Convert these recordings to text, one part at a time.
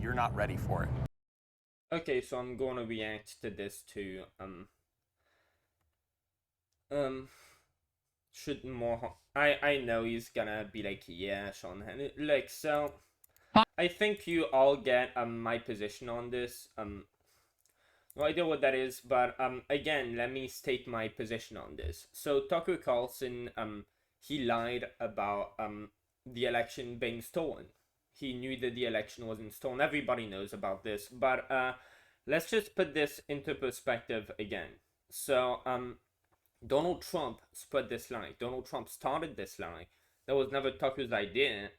you're not ready for it. Okay, so I'm going to react to this too. Um, should more. I know he's gonna be like, yeah, Sean Henry. Like, so I think you all get my position on this. No idea what that is, but again, let me state my position on this. So Tucker Carlson he lied about the election being stolen. He knew that the election wasn't stolen. Everybody knows about this, but let's just put this into perspective again. So Donald Trump spread this lie. Donald Trump started this lie. That was never Tucker's idea.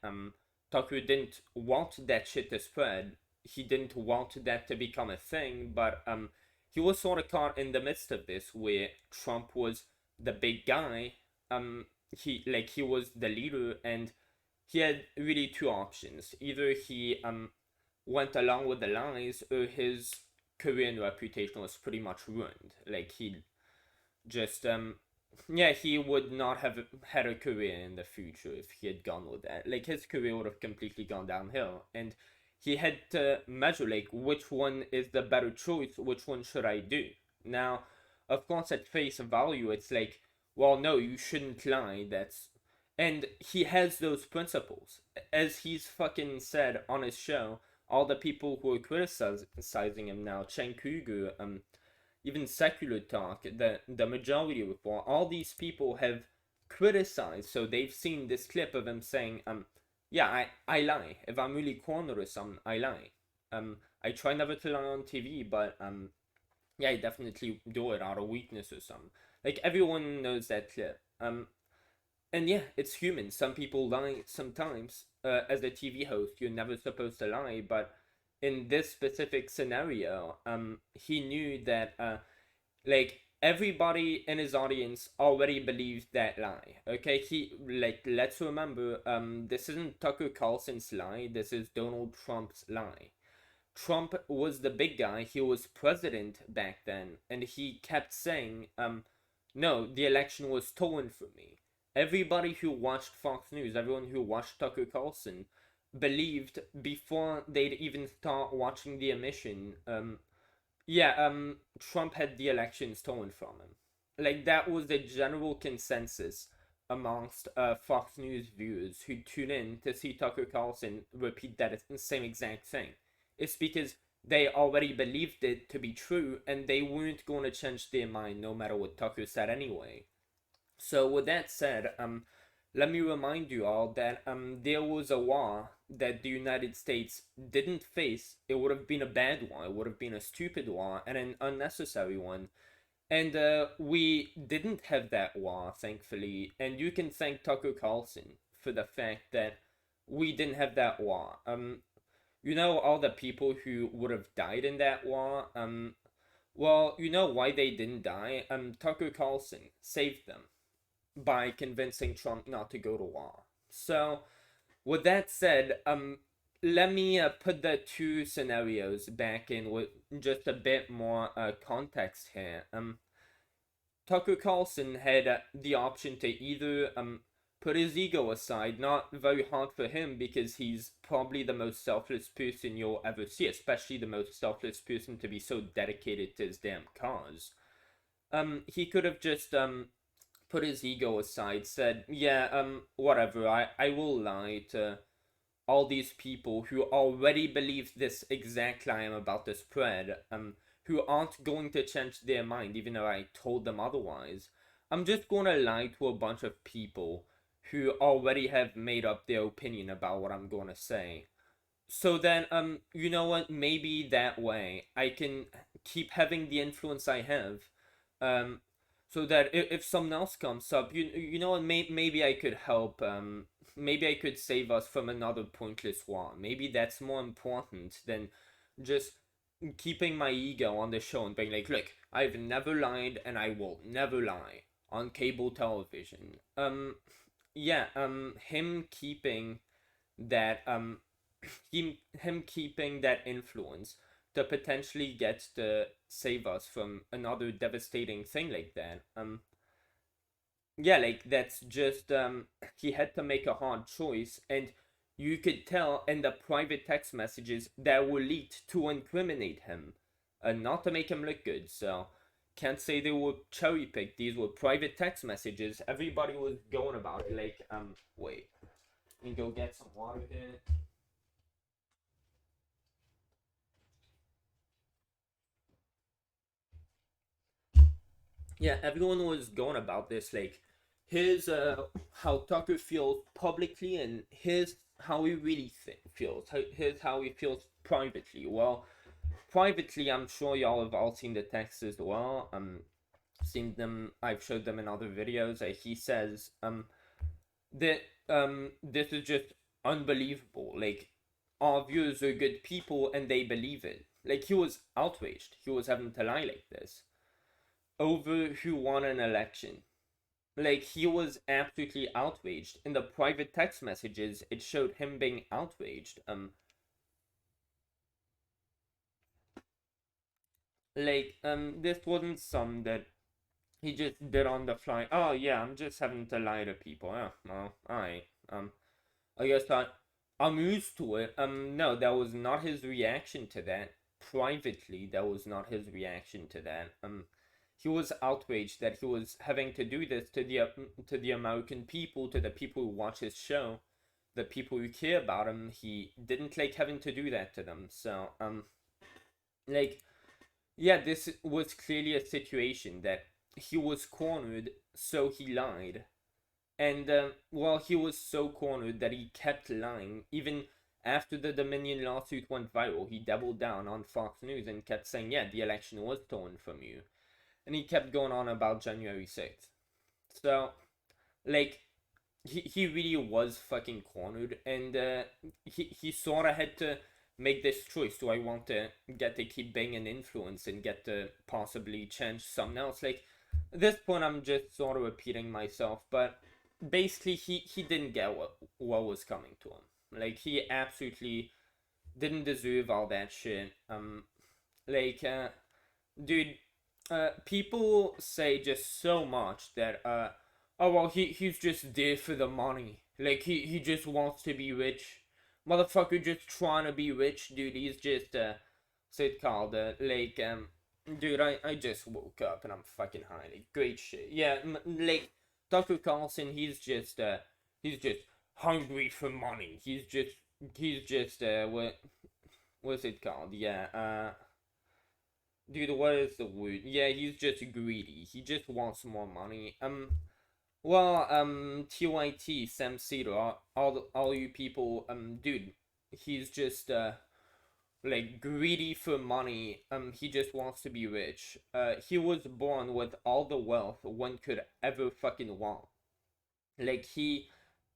Tucker didn't want that shit to spread. He didn't want that to become a thing, but he was sort of caught in the midst of this, where Trump was the big guy. He was the leader, and he had really two options. Either he went along with the lies, or his career and reputation was pretty much ruined. Like he just yeah, he would not have had a career in the future if he had gone with that. Like his career would have completely gone downhill, and he had to measure like which one is the better choice, which one should I do. Now of course at face value it's like, well, no, you shouldn't lie. That's And he has those principles, as he's fucking said on his show. All the people who are criticizing him now, Chen Kruger, even Secular Talk, the Majority Report, all these people have criticized. So they've seen this clip of him saying, yeah, I lie. If I'm really cornered or something, I lie. I try never to lie on TV, but yeah, I definitely do it out of weakness or something. Like everyone knows that clip. And yeah, it's human. Some people lie sometimes. As a TV host, you're never supposed to lie, but in this specific scenario, he knew that like everybody in his audience already believed that lie. Okay, let's remember, this isn't Tucker Carlson's lie. This is Donald Trump's lie. Trump was the big guy. He was president back then, and he kept saying, no, the election was stolen from me. Everybody who watched Fox News, everyone who watched Tucker Carlson, believed before they'd even start watching the emission, Trump had the election stolen from him. Like, that was the general consensus amongst Fox News viewers who tune in to see Tucker Carlson repeat that same exact thing. It's because they already believed it to be true, and they weren't going to change their mind no matter what Tucker said anyway. So with that said, let me remind you all that there was a war that the United States didn't face. It would have been a bad war. It would have been a stupid war and an unnecessary one. And we didn't have that war, thankfully. And you can thank Tucker Carlson for the fact that we didn't have that war. You know all the people who would have died in that war? Well, you know why they didn't die? Tucker Carlson saved them by convincing Trump not to go to war. So, with that said, let me put the two scenarios back in with just a bit more context here. Tucker Carlson had the option to either put his ego aside, not very hard for him because he's probably the most selfless person you'll ever see, especially the most selfless person to be so dedicated to his damn cause. He could have just put his ego aside, said, yeah, whatever, I will lie to all these people who already believe this exact lie I'm about to spread, who aren't going to change their mind even though I told them otherwise. I'm just gonna lie to a bunch of people who already have made up their opinion about what I'm gonna say. So then, you know what, maybe that way I can keep having the influence I have, so that if someone else comes up, you know what, maybe I could help, maybe I could save us from another pointless war. Maybe that's more important than just keeping my ego on the show and being like, look, I've never lied and I will never lie on cable television. Him keeping that, him keeping that influence to potentially get to save us from another devastating thing like that. Like that's just he had to make a hard choice, and you could tell in the private text messages that were leaked to incriminate him, not to make him look good. So can't say they were cherry picked. These were private text messages. Everybody was going about it. Like, wait, let me go get some water here. Yeah, everyone was going about this. Like, here's how Tucker feels publicly, and here's how he really feels. Here's how he feels privately. Well, privately, I'm sure y'all have all seen the texts as well. Seen them. I've showed them in other videos. He says that this is just unbelievable. Like, our viewers are good people and they believe it. Like, he was outraged. He was having to lie like this over who won an election. Like, he was absolutely outraged. In the private text messages, it showed him being outraged. This wasn't some that he just did on the fly. Oh yeah, I'm just having to lie to people. Yeah, well, I guess I'm used to it. No, that was not his reaction to that. Privately, that was not his reaction to that. He was outraged that he was having to do this to the American people, to the people who watch his show, the people who care about him. He didn't like having to do that to them. So like, yeah, this was clearly a situation that he was cornered, so he lied. And well, he was so cornered that he kept lying. Even after the Dominion lawsuit went viral, he doubled down on Fox News and kept saying, yeah, the election was stolen from you. And he kept going on about January 6th. So, like, he really was fucking cornered. And he sort of had to make this choice. Do I want to get to keep being an influence and get to possibly change something else? Like, at this point, I'm just sort of repeating myself, but basically, he didn't get what was coming to him. Like, he absolutely didn't deserve all that shit. Like, dude, people say just so much that, oh, well, he's just there for the money. Like, he just wants to be rich. Motherfucker just trying to be rich, dude. He's just, what's it called? Dude, I just woke up and I'm fucking high. Like, great shit. Yeah, like, Tucker Carlson, he's just hungry for money. He's just, what's it called? Yeah, dude, what is the word? Yeah, he's just greedy. He just wants more money. Well, TYT, Sam Cedar, all you people, dude, he's just, like, greedy for money. He just wants to be rich. He was born with all the wealth one could ever fucking want. Like,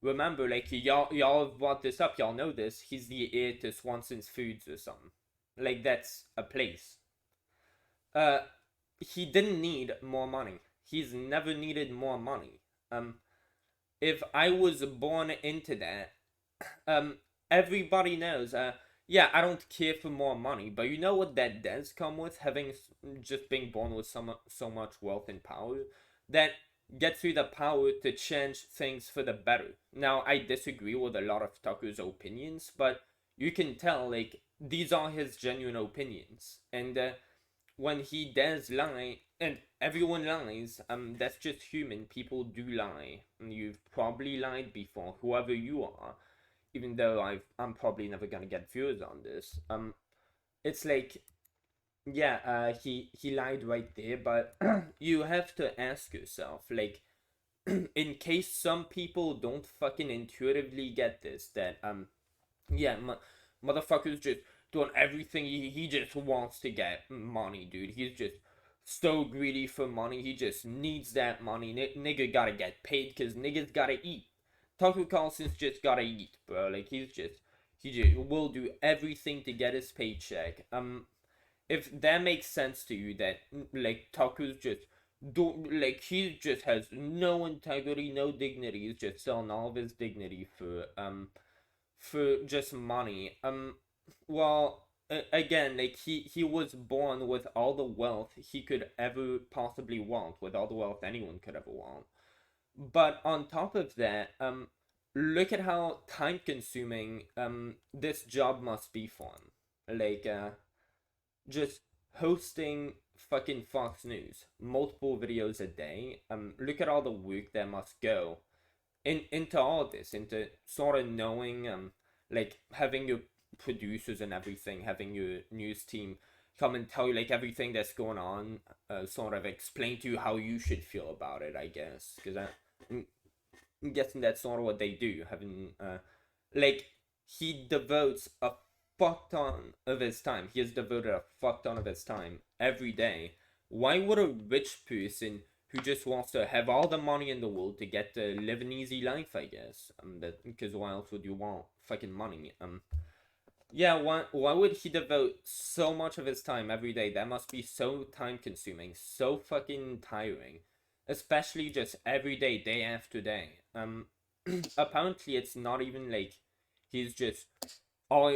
remember, like, y'all have brought this up, y'all know this, he's the heir to Swanson's Foods or something. Like, that's a place. He didn't need more money. He's never needed more money. If I was born into that, everybody knows, yeah, I don't care for more money, but you know what that does come with, having just being born with so much wealth and power? That gets you the power to change things for the better. Now, I disagree with a lot of Tucker's opinions, but you can tell, like, these are his genuine opinions. And when he does lie, and everyone lies, that's just human. People do lie. And you've probably lied before, whoever you are. Even though I'm probably never gonna get viewers on this. It's like, yeah, he lied right there, but you have to ask yourself, like, in case some people don't fucking intuitively get this, that yeah, motherfucker's just doing everything. He just wants to get money, dude. He's just so greedy for money. He just needs that money. Nigga gotta get paid because niggas gotta eat. Tucker Carlson's just gotta eat, bro. Like, he just will do everything to get his paycheck. If that makes sense to you, that like Tucker's just like, he just has no integrity, no dignity. He's just selling all of his dignity for just money. Well, again, like, he was born with all the wealth he could ever possibly want, with all the wealth anyone could ever want. But on top of that, look at how time consuming this job must be for him. Like just hosting fucking Fox News, multiple videos a day. Look at all the work that must go into all this, into sort of knowing like having your producers and everything, having your news team come and tell you like everything that's going on, sort of explain to you how you should feel about it, I guess, because I'm guessing that's sort of what they do. Having like he devotes a fuck ton of his time. He has devoted a fuck ton of his time every day. Why would a rich person who just wants to have all the money in the world to get to live an easy life, I guess, that because why else would you want fucking money? Yeah, why would he devote so much of his time every day? That must be so time consuming, so fucking tiring, especially just every day, day after day. Apparently it's not even like he's just. Oh,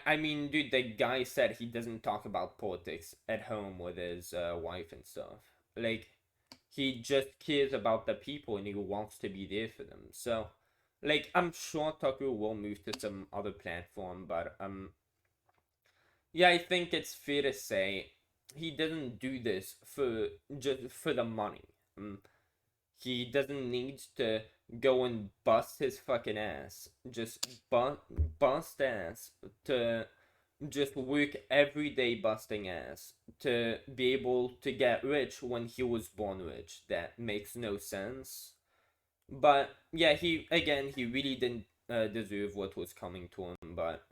I mean, dude, the guy said he doesn't talk about politics at home with his wife and stuff. Like, he just cares about the people and he wants to be there for them. So, like, I'm sure Tucker will move to some other platform, but yeah, I think it's fair to say he doesn't do this for just for the money. He doesn't need to go and bust his fucking ass. Just bust ass to just work every day busting ass to be able to get rich when he was born rich. That makes no sense. But yeah, he really didn't deserve what was coming to him. But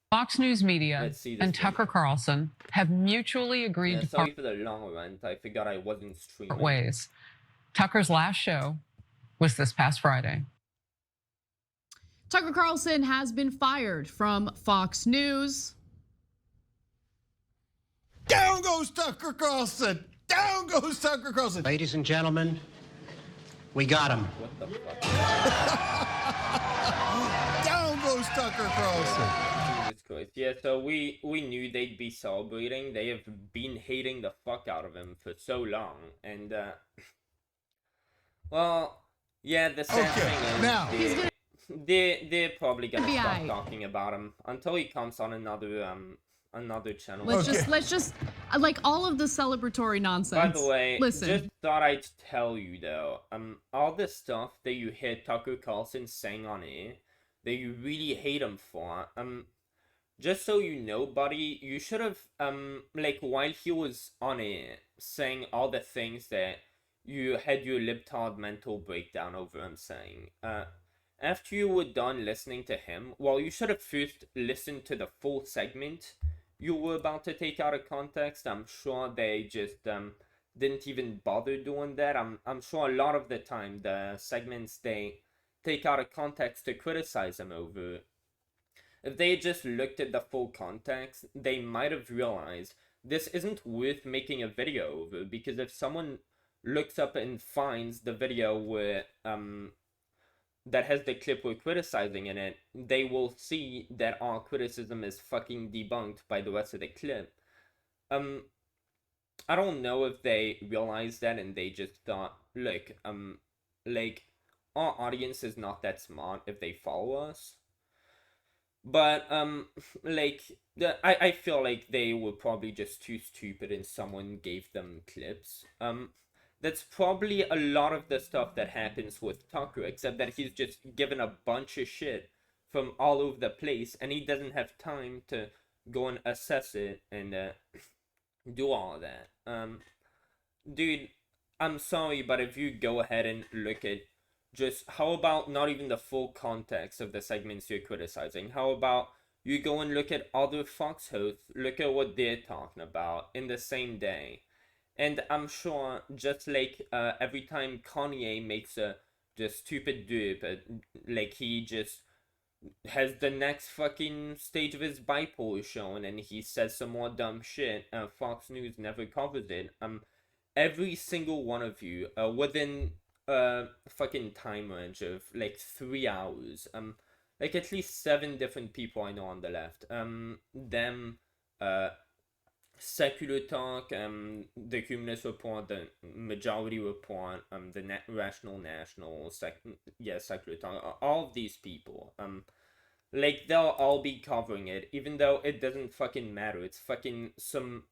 Fox News Media let's see this and video. Tucker Carlson have mutually agreed to sorry for the long rant. I forgot I wasn't streaming. ways. Tucker's last show was this past Friday. Tucker Carlson has been fired from Fox News. Down goes Tucker Carlson! Down goes Tucker Carlson! Ladies and gentlemen, we got him. What the fuck? Down goes Tucker Carlson! Yeah, so we knew they'd be celebrating. They have been hating the fuck out of him for so long, and well, yeah, the sad thing is now they're probably gonna stop talking about him until he comes on another channel. Let's just like all of the celebratory nonsense. By the way, listen. Just thought I'd tell you though, all the stuff that you hear Tucker Carlson saying on air, that you really hate him for, just so you know, buddy, you should have, like, while he was on air, saying all the things that you had your libtard mental breakdown over him saying, after you were done listening to him, well, you should have first listened to the full segment you were about to take out of context. I'm sure they just, didn't even bother doing that. I'm sure a lot of the time, the segments they take out of context to criticize him over, if they just looked at the full context, they might have realized this isn't worth making a video over, because if someone looks up and finds the video where that has the clip we're criticizing in it, they will see that our criticism is fucking debunked by the rest of the clip. I don't know if they realized that and they just thought, look, like, our audience is not that smart if they follow us. But, like, I feel like they were probably just too stupid and someone gave them clips. That's probably a lot of the stuff that happens with Tucker, except that he's just given a bunch of shit from all over the place, and he doesn't have time to go and assess it and, do all of that. Dude, I'm sorry, but if you go ahead and look at just how about not even the full context of the segments you're criticizing? How about you go and look at other Fox hosts, look at what they're talking about in the same day. And I'm sure just like every time Kanye makes a just stupid derp, like he just has the next fucking stage of his bipolar shown and he says some more dumb shit, Fox News never covers it. Every single one of you, within fucking time range of like 3 hours, like at least 7 different people I know on the left, them, secular talk, the humanists report, the majority report, the rational national, secular talk, all of these people, like, they'll all be covering it, even though it doesn't fucking matter. It's fucking some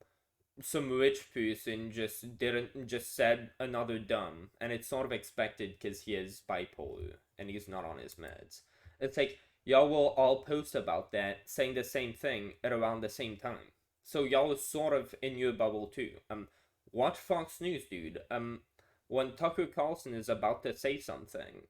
rich person just said another dumb, and it's sort of expected because he is bipolar and he's not on his meds. It's like, y'all will all post about that, saying the same thing at around the same time. So y'all are sort of in your bubble too. Watch Fox News, dude. When Tucker Carlson is about to say something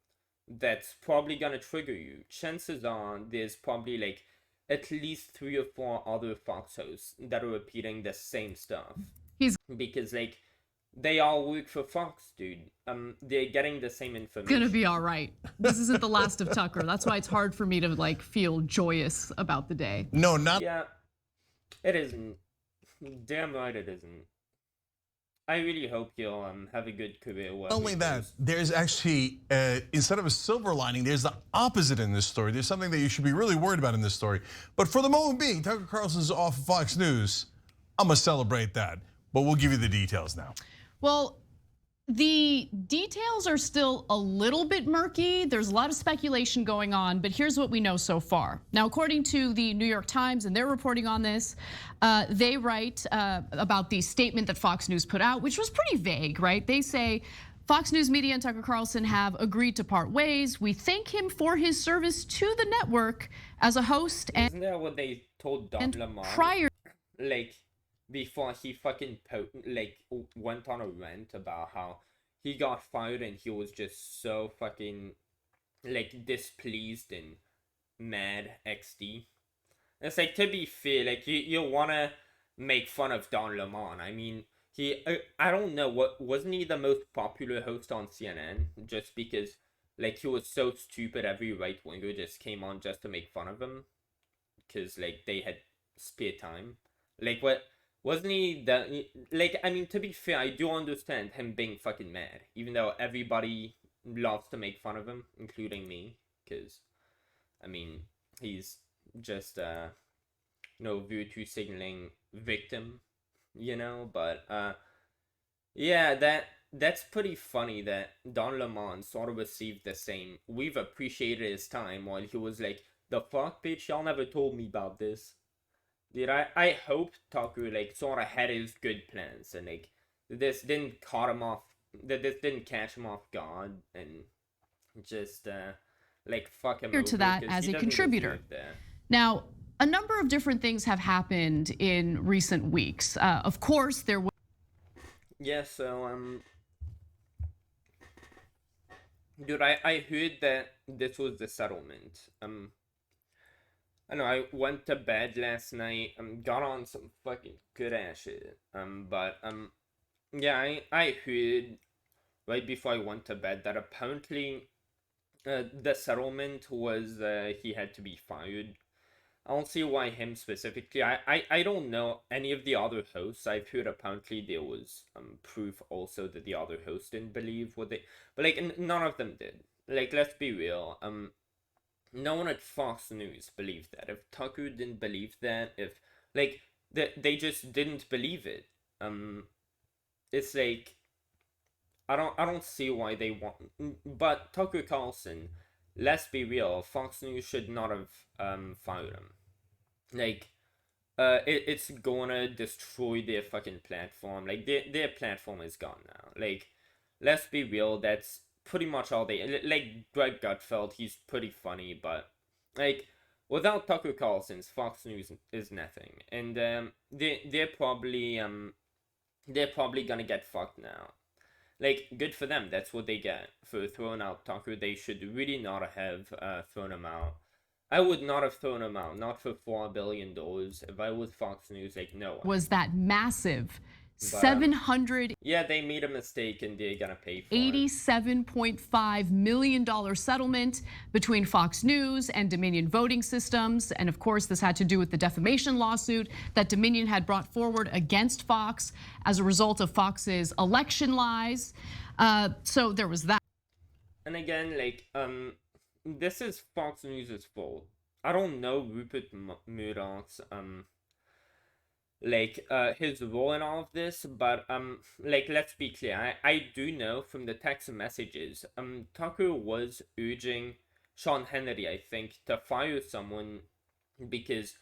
that's probably gonna trigger you, chances are there's probably like at least 3 or 4 other Fox hosts that are repeating the same stuff. Because like, they all work for Fox, dude. They're getting the same information. Gonna be all right. This isn't the last of Tucker. That's why it's hard for me to like feel joyous about the day. No, not. Yeah, it isn't. Damn right it isn't. I really hope you'll have a good career. Not only that, there's actually, instead of a silver lining, there's the opposite in this story. There's something that you should be really worried about in this story. But for the moment being, Tucker Carlson's off of Fox News. I'm gonna celebrate that, but we'll give you the details now. Well, the details are still a little bit murky. There's a lot of speculation going on, but here's what we know so far. Now, according to the New York Times, and they're reporting on this, they write about the statement that Fox News put out, which was pretty vague, right? They say, Fox News Media and Tucker Carlson have agreed to part ways. We thank him for his service to the network as a host. And isn't that what they told Don Lemon? Prior, like, before he fucking went on a rant about how he got fired and he was just so fucking like displeased and mad XD. It's like, to be fair, like, you wanna make fun of Don Lemon. I mean, I don't know, wasn't he the most popular host on CNN just because like he was so stupid every right winger just came on just to make fun of him because like they had spare time? Like, what? Wasn't he that, like, I mean, to be fair, I do understand him being fucking mad, even though everybody loves to make fun of him, including me, because, I mean, he's just, virtue signaling victim, but, yeah, that's pretty funny that Don Lemon sort of received the same, we've appreciated his time, while he was like, the fuck, bitch, y'all never told me about this. Dude, I hope Tucker like sort of had his good plans and like this didn't catch him off guard and just like fuck him over to that as a contributor. Now, a number of different things have happened in recent weeks. Of course, there was. Yeah, so dude, I heard that this was the settlement. I know I went to bed last night, got on some fucking good ass shit, yeah, I heard right before I went to bed that apparently the settlement was he had to be fired. I don't see why him specifically. I don't know any of the other hosts. I've heard apparently there was proof also that the other hosts didn't believe what they, but like none of them did. Like, let's be real, no one at Fox News believed that. If Tucker didn't believe that, if like they just didn't believe it. It's like I don't see why they want. But Tucker Carlson, let's be real, Fox News should not have fired him. Like, it's gonna destroy their fucking platform. Like their platform is gone now. Like, let's be real, that's pretty much all they like. Greg Gutfeld, he's pretty funny, but like without Tucker Carlson's Fox News is nothing, and they're probably gonna get fucked now. Like, good for them. That's what they get for throwing out Tucker. They should really not have thrown him out. I would not have thrown him out, not for $4 billion. If I was Fox News, like, no. Was that massive 700? Yeah, they made a mistake and they're gonna pay for $87.5 million settlement between Fox News and Dominion Voting Systems. And of course, this had to do with the defamation lawsuit that Dominion had brought forward against Fox as a result of Fox's election lies. So there was that. And again, like, this is Fox News' fault. I don't know Rupert Murdoch's, like his role in all of this, but like let's be clear, I do know from the text messages Tucker was urging Sean Hannity, I think, to fire someone because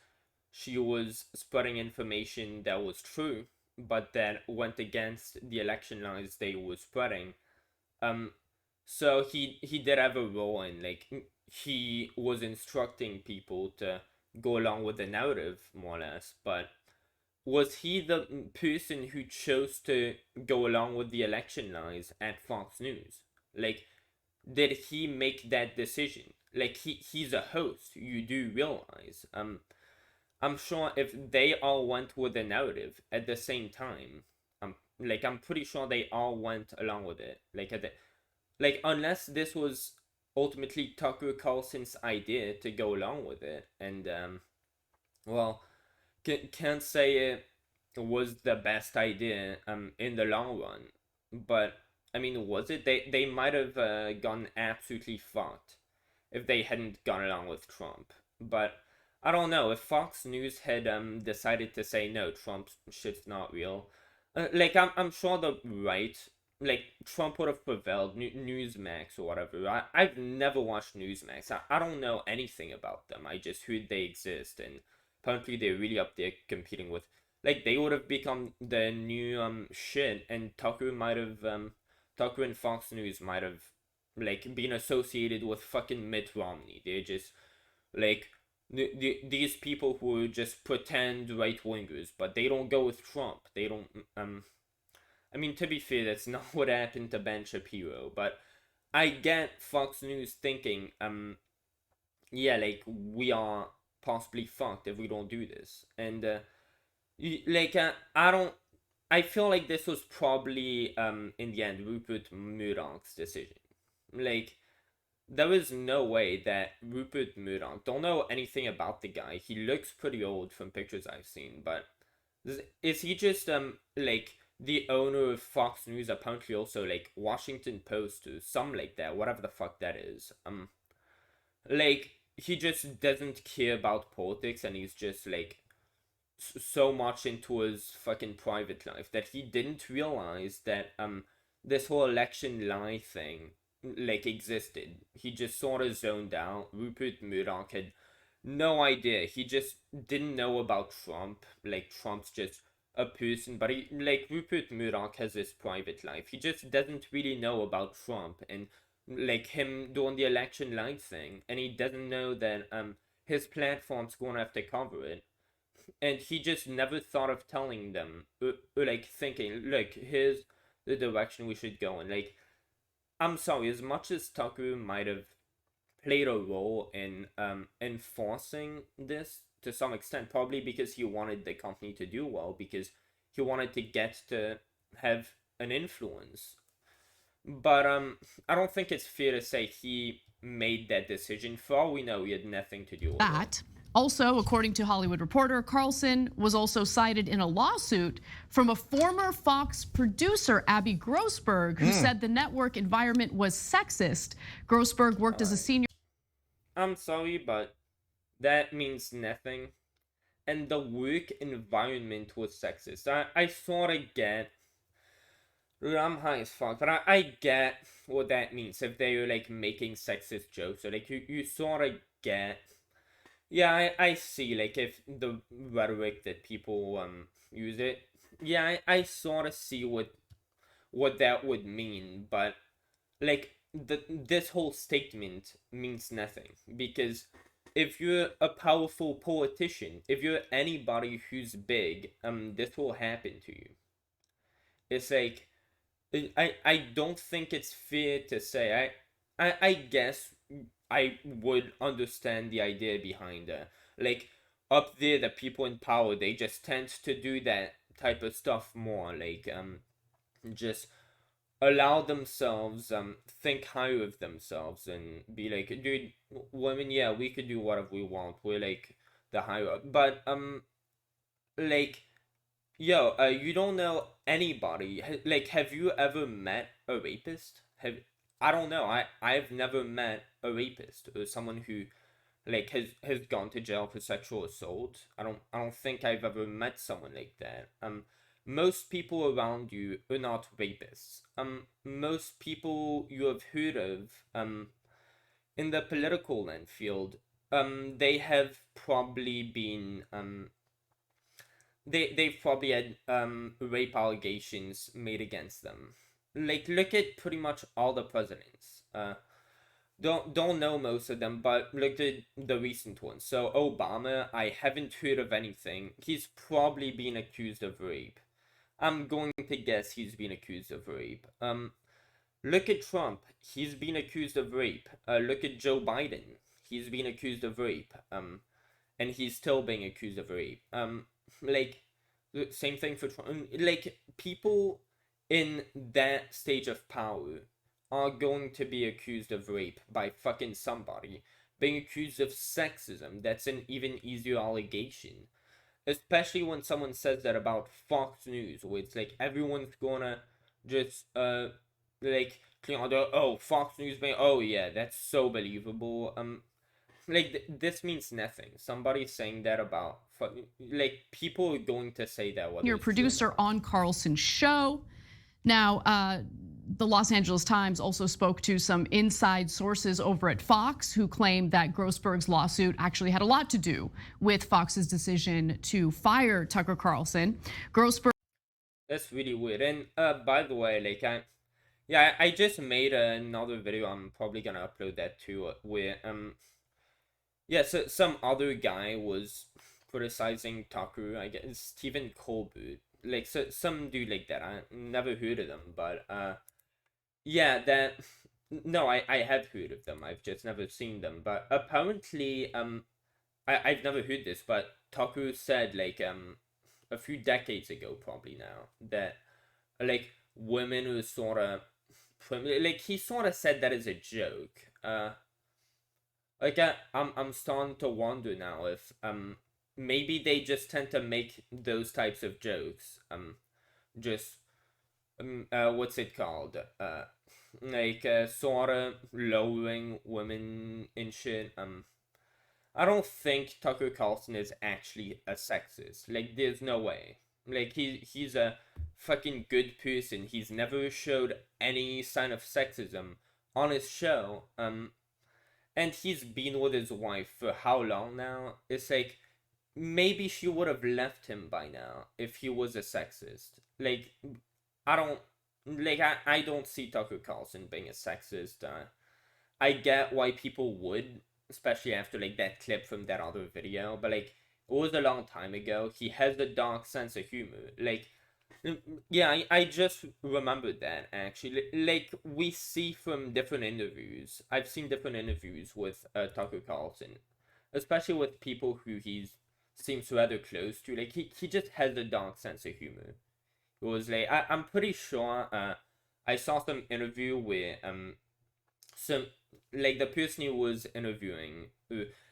she was spreading information that was true but that went against the election lies they were spreading. So he did have a role in, like, he was instructing people to go along with the narrative more or less, but was he the person who chose to go along with the election lies at Fox News? Like, did he make that decision? Like, he's a host, you do realize. I'm sure if they all went with the narrative at the same time, I'm pretty sure they all went along with it. Like unless this was ultimately Tucker Carlson's idea to go along with it, and well, can't say it was the best idea in the long run, but I mean, was it? They might have gone absolutely fucked if they hadn't gone along with Trump. But I don't know if Fox News had decided to say no, Trump's shit's not real. Like I'm sure the right, like Trump would have prevailed. Newsmax or whatever. I've never watched Newsmax. I don't know anything about them. I just heard they exist, and apparently they're really up there competing with. Like they would have become the new shit, and Tucker might have Tucker and Fox News might have like been associated with fucking Mitt Romney. They're just like these people who just pretend right wingers, but they don't go with Trump. They don't. I mean, to be fair, that's not what happened to Ben Shapiro. But I get Fox News thinking, yeah, like we are possibly fucked if we don't do this, and I don't. I feel like this was probably in the end Rupert Murdoch's decision. Like there is no way that Rupert Murdoch, don't know anything about the guy. He looks pretty old from pictures I've seen, but is he just like the owner of Fox News, apparently also like Washington Post or something like that, whatever the fuck that is. Like he just doesn't care about politics, and he's just like so much into his fucking private life that he didn't realize that this whole election lie thing like existed. He just sort of zoned out. Rupert Murdoch had no idea. He just didn't know about Trump. Like Trump's just a person, but he, like Rupert Murdoch has his private life. He just doesn't really know about Trump and like him doing the election lie thing, and he doesn't know that his platform's gonna have to cover it. And he just never thought of telling them, like thinking, look, here's the direction we should go in. Like, I'm sorry, as much as Tucker might have played a role in enforcing this to some extent, probably because he wanted the company to do well, because he wanted to get to have an influence. But I don't think it's fair to say he made that decision. For all we know, he had nothing to do with that. it. Also, according to Hollywood Reporter, Carlson was also cited in a lawsuit from a former Fox producer, Abby Grossberg, who said the network environment was sexist. Grossberg worked as a senior. I'm sorry, but that means nothing. And the work environment was sexist. I sort of get. I'm high as fuck, but I get what that means if they're like making sexist jokes. So like you sort of get. Yeah, I see, like, if the rhetoric that people use it, yeah, I sort of see what that would mean, but, like, this whole statement means nothing, because if you're a powerful politician, if you're anybody who's big, this will happen to you. It's like, I don't think it's fair to say, I guess I would understand the idea behind like up there the people in power, they just tend to do that type of stuff more, like just allow themselves think higher of themselves and be like, dude, women, yeah, we could do whatever we want, we're like the higher up. But like, yo, you don't know anybody, like, have you ever met a rapist? I don't know. I've never met a rapist or someone who like has gone to jail for sexual assault. I don't think I've ever met someone like that. Most people around you are not rapists. Most people you have heard of in the political land field, they have probably been they've probably had rape allegations made against them. Like, look at pretty much all the presidents. Don't know most of them, but look at the recent ones. So Obama, I haven't heard of anything. He's probably been accused of rape. I'm going to guess he's been accused of rape. Look at Trump. He's been accused of rape. Look at Joe Biden. He's been accused of rape. And he's still being accused of rape. Like, the same thing for Trump. Like, people in that stage of power are going to be accused of rape by fucking somebody. Being accused of sexism, that's an even easier allegation. Especially when someone says that about Fox News, where it's like everyone's gonna just like clean out Fox News, oh yeah, that's so believable. Like this means nothing. Somebody's saying that about like people are going to say that. Your producer on Carlson's show. Now, the Los Angeles Times also spoke to some inside sources over at Fox who claimed that Grossberg's lawsuit actually had a lot to do with Fox's decision to fire Tucker Carlson. Grossberg. That's really weird. And by the way, like I just made another video. I'm probably gonna upload that too. Where yeah, so some other guy was criticizing Tucker. I guess Stephen Colbert. Like so some dude like that. I never heard of them, but yeah, that no, I have heard of them. I've just never seen them. But apparently, I've never heard this, but Tucker said like a few decades ago, probably now, that like women were sort of like he sort of said that as a joke. Like I'm starting to wonder now if maybe they just tend to make those types of jokes. Just what's it called? Like sort of lowering women and shit. I don't think Tucker Carlson is actually a sexist. Like, there's no way. Like, he's a fucking good person. He's never showed any sign of sexism on his show. And he's been with his wife for how long now? It's like, maybe she would have left him by now if he was a sexist. Like, I don't see Tucker Carlson being a sexist. I get why people would, especially after like that clip from that other video, but like it was a long time ago. He has a dark sense of humor. Like, yeah, I just remembered that actually. Like we see from different interviews. I've seen different interviews with Tucker Carlson, especially with people who he seems rather close to. Like he just has a dark sense of humor. It was like I'm pretty sure I saw some interview where some like the person he was interviewing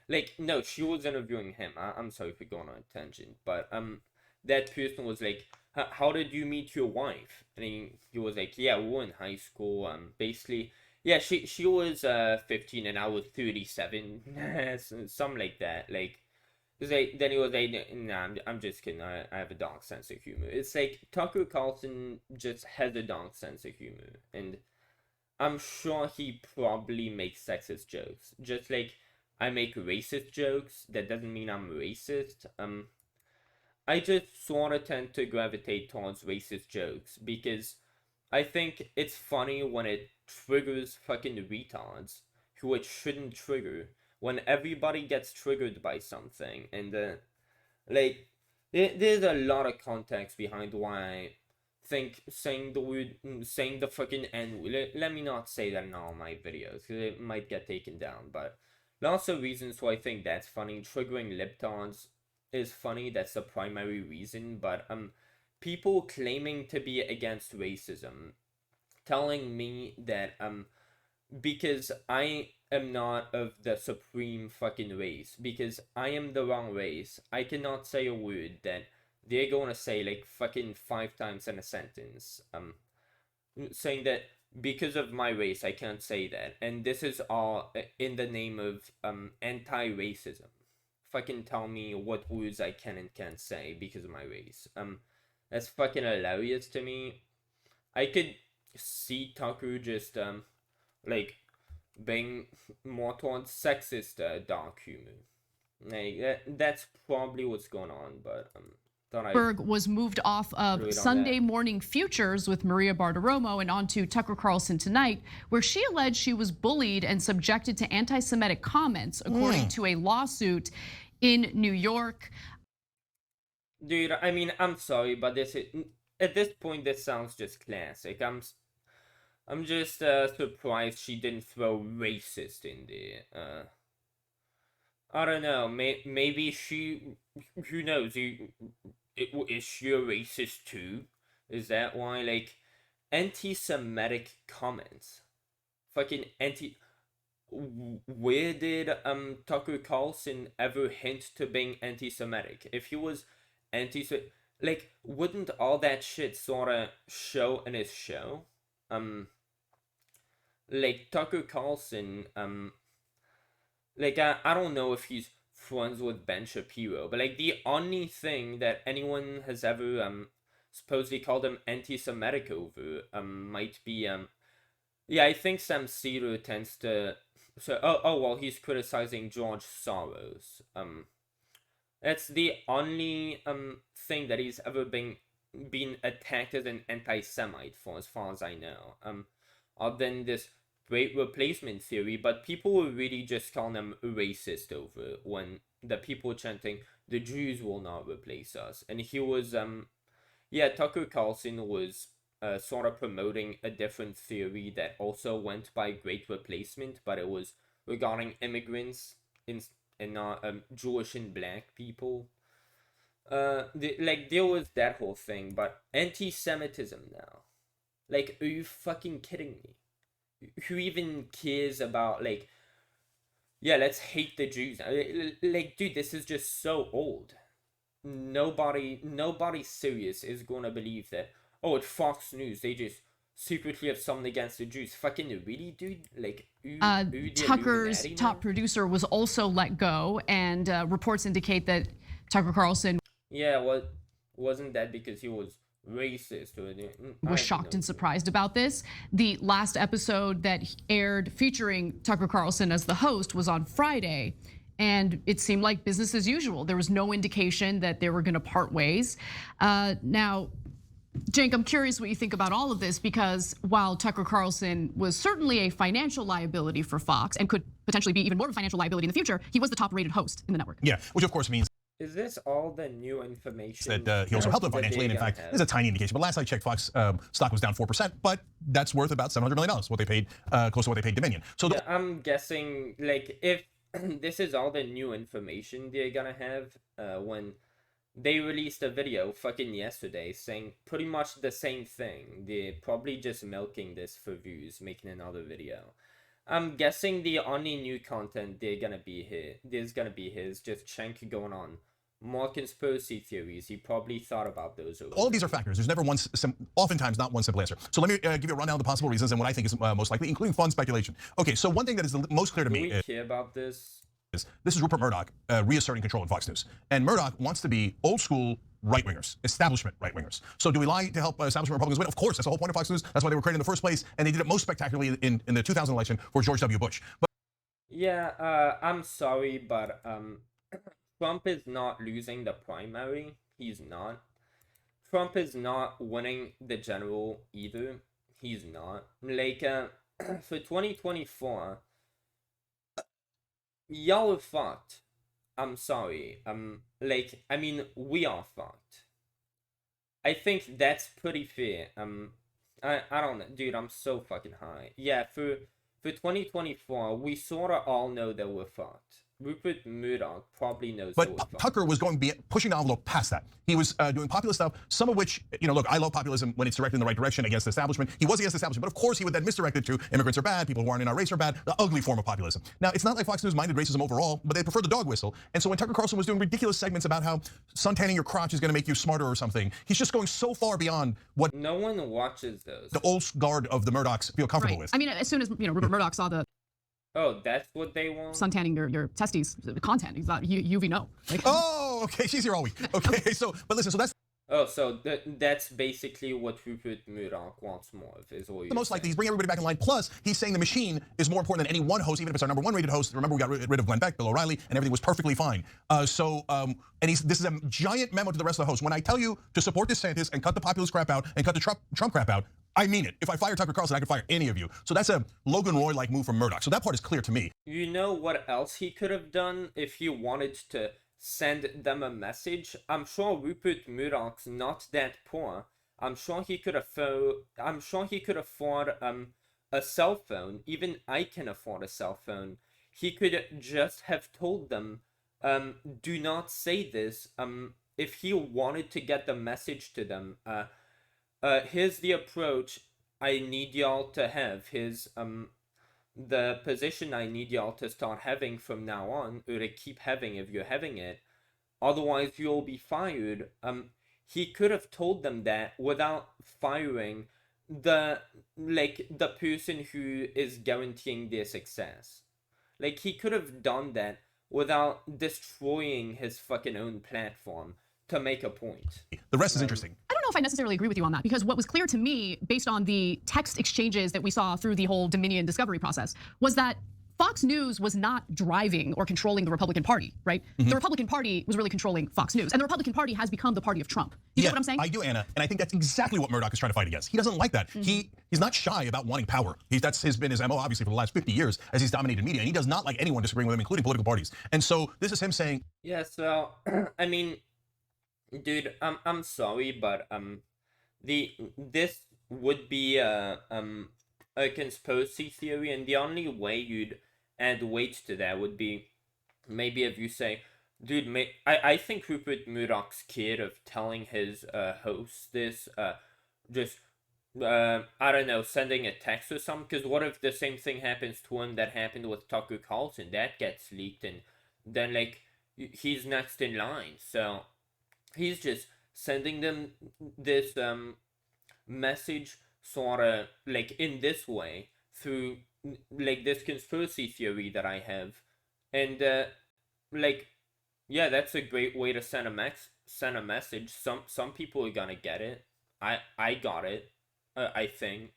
like no, she was interviewing him. I'm sorry for going on a tangent, but that person was like, how did you meet your wife? And he was like, yeah, we were in high school. Basically, yeah, she was 15 and I was 37, something like that. Like, then he was like, nah, I'm just kidding. I have a dark sense of humor. It's like Tucker Carlson just has a dark sense of humor, and I'm sure he probably makes sexist jokes. Just like I make racist jokes, that doesn't mean I'm racist. I just sort of tend to gravitate towards racist jokes because I think it's funny when it triggers fucking retards who it shouldn't trigger. When everybody gets triggered by something, and like there's a lot of context behind why I think saying the fucking N-word. Let me not say that in all my videos because it might get taken down. But lots of reasons why I think that's funny. Triggering libtards is funny. That's the primary reason. But people claiming to be against racism, telling me that because I am not of the supreme fucking race, because I am the wrong race, I cannot say a word that they're gonna say like fucking 5 times in a sentence. Saying that because of my race, I can't say that. And this is all in the name of anti-racism. Fucking tell me what words I can and can't say because of my race. That's fucking hilarious to me. I could see Tucker just like being more towards sexist dark humor. Like that's probably what's going on, but Grossberg was moved off of Sunday Morning Futures with Maria Bartiromo and onto Tucker Carlson Tonight, where she alleged she was bullied and subjected to anti-Semitic comments, according to a lawsuit in New York. Dude, I mean, I'm sorry, but this is, at this point, this sounds just classic. I'm just surprised she didn't throw racist in there. I don't know. Maybe she, who knows? Is she a racist too? Is that why? Like, anti-Semitic comments, fucking where did Tucker Carlson ever hint to being anti-Semitic? If he was anti-Semitic, like, wouldn't all that shit sorta show in his show? Like Tucker Carlson, like I don't know if he's friends with Ben Shapiro, but like the only thing that anyone has ever supposedly called him anti-Semitic over might be yeah, I think Sam Cedar tends to well, he's criticizing George Soros. That's the only thing that he's ever been attacked as an anti-Semite for, as far as I know. Other than this great replacement theory, but people were really just calling him racist over when the people chanting the Jews will not replace us, and he was yeah, Tucker Carlson was sort of promoting a different theory that also went by great replacement, but it was regarding immigrants and not Jewish and black people. Like there was that whole thing, but anti-Semitism now. Like, are you fucking kidding me? Who even cares about, like, yeah, let's hate the Jews. Like, dude, this is just so old. Nobody serious is gonna believe that. Oh, at Fox News, they just secretly have something against the Jews. Fucking really, dude? Like, Tucker's top producer was also let go, and reports indicate that Tucker Carlson yeah, wasn't that because he was racist? Was shocked and surprised about this. The last episode that aired featuring Tucker Carlson as the host was on Friday, and it seemed like business as usual. There was no indication that they were going to part ways. Now, Cenk, I'm curious what you think about all of this, because while Tucker Carlson was certainly a financial liability for Fox and could potentially be even more of a financial liability in the future, he was the top-rated host in the network. Yeah, which of course means is this all the new information that he also helped them financially, and in fact, there's a tiny indication. But last I checked, Fox stock was down 4%, but that's worth about $700 million, what they paid, close to what they paid Dominion. So yeah, I'm guessing, like, if this is all the new information they're gonna have when they released a video fucking yesterday saying pretty much the same thing. They're probably just milking this for views, making another video. I'm guessing the only new content there's gonna be here is just Cenk going on more conspiracy theories. He probably thought about those over. All of these are factors. There's never oftentimes not one simple answer. So let me give you a rundown of the possible reasons and what I think is most likely, including fun speculation. Okay, so one thing that is the most clear to me is, care about this? This is Rupert Murdoch reasserting control in Fox News. And Murdoch wants to be old school right-wingers, establishment right-wingers. So do we lie to help establishment Republicans win? Of course, that's the whole point of Fox News. That's why they were created in the first place. And they did it most spectacularly in the 2000 election for George W. Bush. But yeah, I'm sorry, but Trump is not losing the primary. He's not. Trump is not winning the general either. He's not. Like, for 2024, y'all are fucked. I'm sorry. Like, I mean, we are fucked. I think that's pretty fair. I don't know, dude, I'm so fucking high. Yeah, for 2024, we sorta all know that we're fucked. Rupert Murdoch probably knows. But Tucker was pushing the envelope past that. He was doing populist stuff, some of which, look, I love populism when it's directed in the right direction against the establishment. He was against the establishment, but of course he would then misdirect it to immigrants are bad, people who aren't in our race are bad, the ugly form of populism. Now, it's not like Fox News minded racism overall, but they prefer the dog whistle. And so when Tucker Carlson was doing ridiculous segments about how suntanning your crotch is going to make you smarter or something, he's just going so far beyond what no one watches those. The old guard of the Murdochs feel comfortable with. I mean, as soon as Rupert Murdoch saw the that's what they want. Suntanning your testes content, he's not UV no. Like, oh, okay, she's here all week. Okay, but listen, so that's. So that's basically what Rupert Murdoch wants more of, is all you're most likely. He's bringing everybody back in line. Plus, he's saying the machine is more important than any one host, even if it's our #1 rated host. Remember, we got rid of Glenn Beck, Bill O'Reilly, and everything was perfectly fine. This is a giant memo to the rest of the hosts. When I tell you to support DeSantis and cut the populist crap out and cut the Trump crap out, I mean it. If I fire Tucker Carlson, I could fire any of you. So that's a Logan Roy-like move from Murdoch. So that part is clear to me. You know what else he could have done if he wanted to send them a message? I'm sure Rupert Murdoch's not that poor. I'm sure he could afford a cell phone. Even I can afford a cell phone. He could just have told them, do not say this. If he wanted to get the message to them, here's the approach I need y'all to have. Here's the position I need y'all to start having from now on, or to keep having if you're having it. Otherwise, you'll be fired. He could have told them that without firing the person who is guaranteeing their success. Like, he could have done that without destroying his fucking own platform to make a point. The rest is interesting. I don't know if I necessarily agree with you on that, because what was clear to me, based on the text exchanges that we saw through the whole Dominion discovery process, was that Fox News was not driving or controlling the Republican Party, right? The Republican Party was really controlling Fox News, and the Republican Party has become the party of Trump. You get what I'm saying? I do, Anna, and I think that's exactly what Murdoch is trying to fight against. He doesn't like that. He's not shy about wanting power. That's been his MO, obviously, for the last 50 years as he's dominated media, and he does not like anyone disagreeing with him, including political parties. And so this is him saying, yeah. So I mean, dude, I'm sorry, but this would be a conspiracy theory, and the only way you'd add weight to that would be maybe if you say, dude, I think Rupert Murdoch's scared of telling his host this, just I don't know, sending a text or something, because what if the same thing happens to him that happened with Tucker Carlson? That gets leaked, and then like he's next in line. So he's just sending them this message sort of like in this way through like this conspiracy theory that I have, and like, yeah, that's a great way to send a message. Some people are gonna get it. I got it. I think.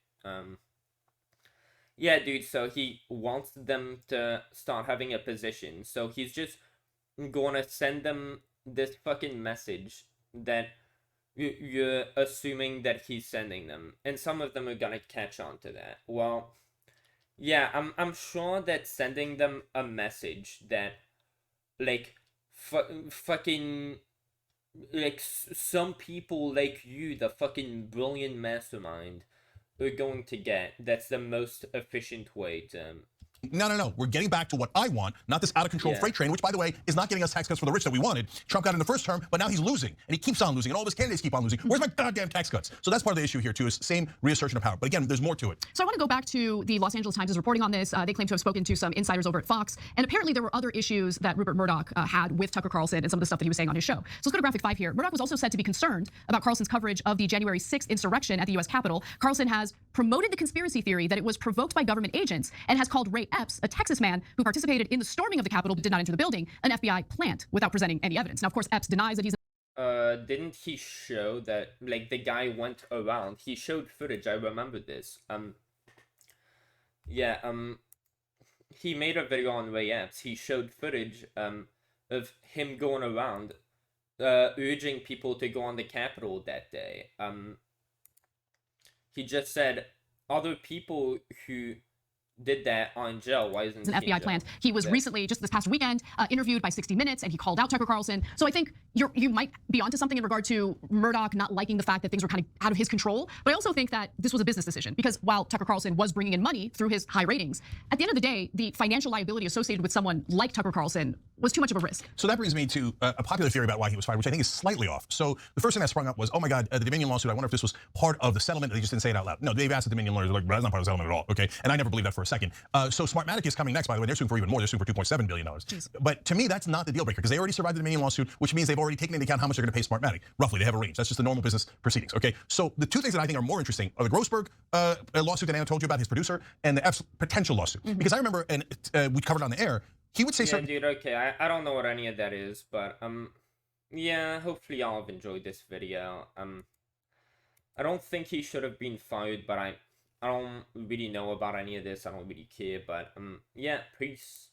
Yeah, dude. So he wants them to start having a position. So he's just gonna send them this fucking message that you're assuming that he's sending them, and some of them are gonna catch on to that. Well, yeah, I'm sure that sending them a message that like fucking like some people like you, the fucking brilliant mastermind, are going to get, that's the most efficient way to No. We're getting back to what I want, not this out-of-control freight train, which, by the way, is not getting us tax cuts for the rich that we wanted. Trump got in the first term, but now he's losing, and he keeps on losing, and all of his candidates keep on losing. Where's my goddamn tax cuts? So that's part of the issue here, too, is same reassertion of power. But again, there's more to it. So I want to go back to the Los Angeles Times' reporting on this. They claim to have spoken to some insiders over at Fox, and apparently there were other issues that Rupert Murdoch had with Tucker Carlson and some of the stuff that he was saying on his show. So let's go to graphic 5 here. Murdoch was also said to be concerned about Carlson's coverage of the January 6th insurrection at the U.S. Capitol. Carlson has promoted the conspiracy theory that it was provoked by government agents and has called Ray Epps, a Texas man who participated in the storming of the Capitol but did not enter the building, an FBI plant without presenting any evidence. Now, of course, Epps denies that he's didn't he show that like the guy went around? He showed footage. I remember this. He made a video on Ray Epps. He showed footage of him going around urging people to go on the Capitol that day. He just said other people who did that in jail. Why isn't he in FBI jail? plans. He was recently, just this past weekend, interviewed by 60 Minutes, and he called out Tucker Carlson. So I think you might be onto something in regard to Murdoch not liking the fact that things were kind of out of his control. But I also think that this was a business decision, because while Tucker Carlson was bringing in money through his high ratings, at the end of the day, the financial liability associated with someone like Tucker Carlson was too much of a risk. So that brings me to a popular theory about why he was fired, which I think is slightly off. So the first thing that sprung up was, oh my God, the Dominion lawsuit, I wonder if this was part of the settlement. They just didn't say it out loud. No, they've asked the Dominion lawyers, like, that's not part of the settlement at all, okay? And I never believed that for a second. So Smartmatic is coming next, by the way. They're suing for even more. They're suing for $2.7 billion. Jeez. But to me, that's not the deal breaker, because they already survived the Dominion lawsuit, which means they've already taken into account how much they're going to pay Smartmatic. Roughly, they have a range. That's just the normal business proceedings, okay? So the two things that I think are more interesting are the Grossberg lawsuit that Anna told you about, his producer, and the Epps potential lawsuit. Because I remember, and we covered on the air, he would say certain... dude, okay, I don't know what any of that is, but yeah, hopefully y'all have enjoyed this video. I don't think he should have been fired, but I don't really know about any of this. I don't really care, but yeah, peace.